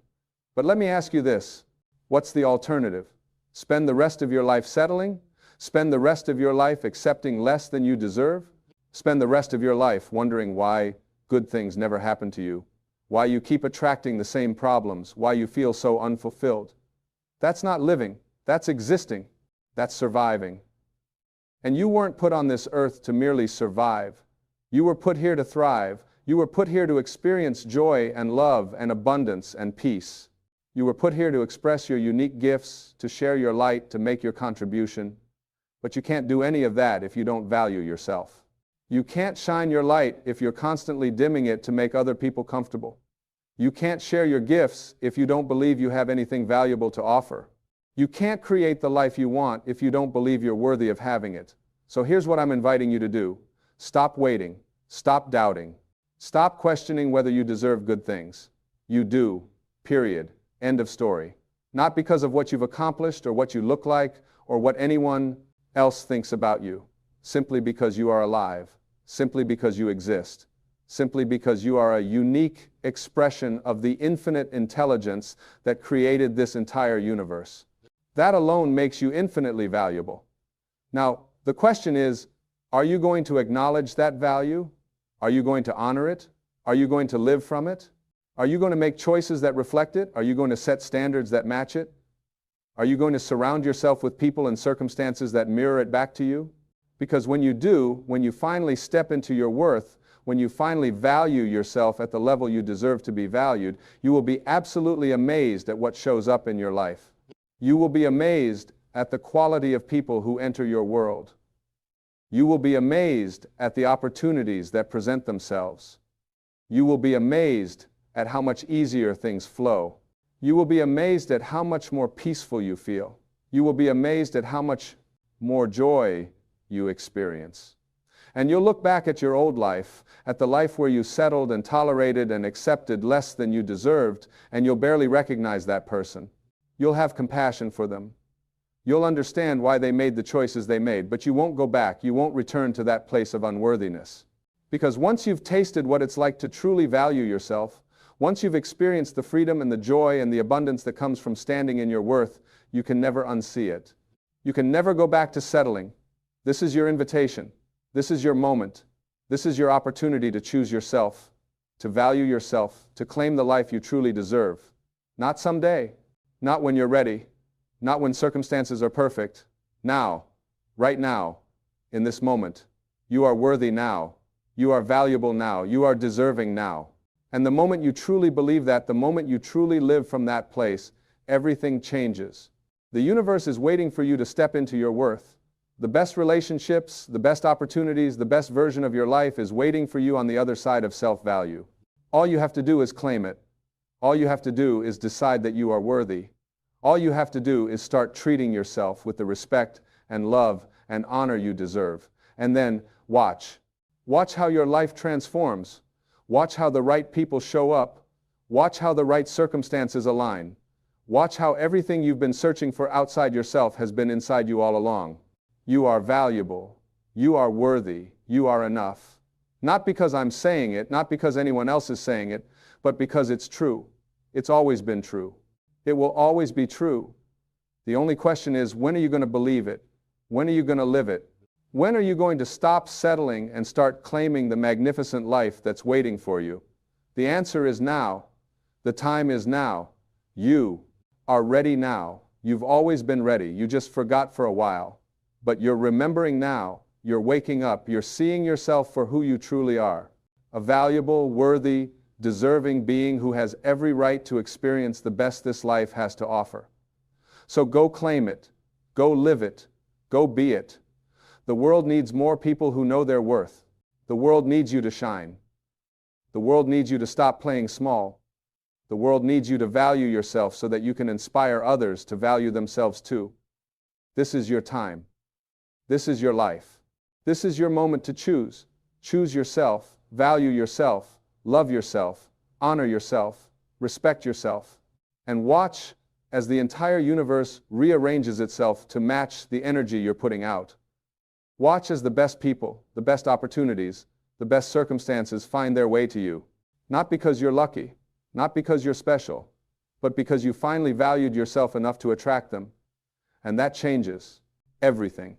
But let me ask you this. What's the alternative? Spend the rest of your life settling? Spend the rest of your life accepting less than you deserve? Spend the rest of your life wondering why good things never happen to you, why you keep attracting the same problems, why you feel so unfulfilled? That's not living. That's existing. That's surviving. And you weren't put on this earth to merely survive. You were put here to thrive. You were put here to experience joy and love and abundance and peace. You were put here to express your unique gifts, to share your light, to make your contribution. But you can't do any of that if you don't value yourself. You can't shine your light if you're constantly dimming it to make other people comfortable. You can't share your gifts if you don't believe you have anything valuable to offer. You can't create the life you want if you don't believe you're worthy of having it. So here's what I'm inviting you to do. Stop waiting. Stop doubting. Stop questioning whether you deserve good things. You do. Period. End of story. Not because of what you've accomplished or what you look like or what anyone else thinks about you. Simply because you are alive. Simply because you exist. Simply because you are a unique expression of the infinite intelligence that created this entire universe. That alone makes you infinitely valuable. Now, the question is, are you going to acknowledge that value? Are you going to honor it? Are you going to live from it? Are you going to make choices that reflect it? Are you going to set standards that match it? Are you going to surround yourself with people and circumstances that mirror it back to you? Because when you do, when you finally step into your worth, when you finally value yourself at the level you deserve to be valued, you will be absolutely amazed at what shows up in your life. You will be amazed at the quality of people who enter your world. You will be amazed at the opportunities that present themselves. You will be amazed at how much easier things flow. You will be amazed at how much more peaceful you feel. You will be amazed at how much more joy you experience. And you'll look back at your old life, at the life where you settled and tolerated and accepted less than you deserved, and you'll barely recognize that person. You'll have compassion for them. You'll understand why they made the choices they made, but you won't go back. You won't return to that place of unworthiness. Because once you've tasted what it's like to truly value yourself, once you've experienced the freedom and the joy and the abundance that comes from standing in your worth, you can never unsee it. You can never go back to settling. This is your invitation. This is your moment. This is your opportunity to choose yourself, to value yourself, to claim the life you truly deserve. Not someday, not when you're ready, not when circumstances are perfect. Now, right now, in this moment. You are worthy now. You are valuable now. You are deserving now. And the moment you truly believe that, the moment you truly live from that place, everything changes. The universe is waiting for you to step into your worth. The best relationships, the best opportunities, the best version of your life is waiting for you on the other side of self-value. All you have to do is claim it. All you have to do is decide that you are worthy. All you have to do is start treating yourself with the respect and love and honor you deserve. And then watch. Watch how your life transforms. Watch how the right people show up. Watch how the right circumstances align. Watch how everything you've been searching for outside yourself has been inside you all along. You are valuable. You are worthy. You are enough. Not because I'm saying it, not because anyone else is saying it, but because it's true. It's always been true. It will always be true. The only question is, when are you going to believe it? When are you going to live it? When are you going to stop settling and start claiming the magnificent life that's waiting for you? The answer is now. The time is now. You are ready now. You've always been ready. You just forgot for a while. But you're remembering now. You're waking up. You're seeing yourself for who you truly are. A valuable, worthy, deserving being who has every right to experience the best this life has to offer. So go claim it. Go live it. Go be it. The world needs more people who know their worth. The world needs you to shine. The world needs you to stop playing small. The world needs you to value yourself so that you can inspire others to value themselves too. This is your time. This is your life. This is your moment to choose. Choose yourself, value yourself, love yourself, honor yourself, respect yourself, and watch as the entire universe rearranges itself to match the energy you're putting out. Watch as the best people, the best opportunities, the best circumstances find their way to you. Not because you're lucky, not because you're special, but because you finally valued yourself enough to attract them. And that changes everything.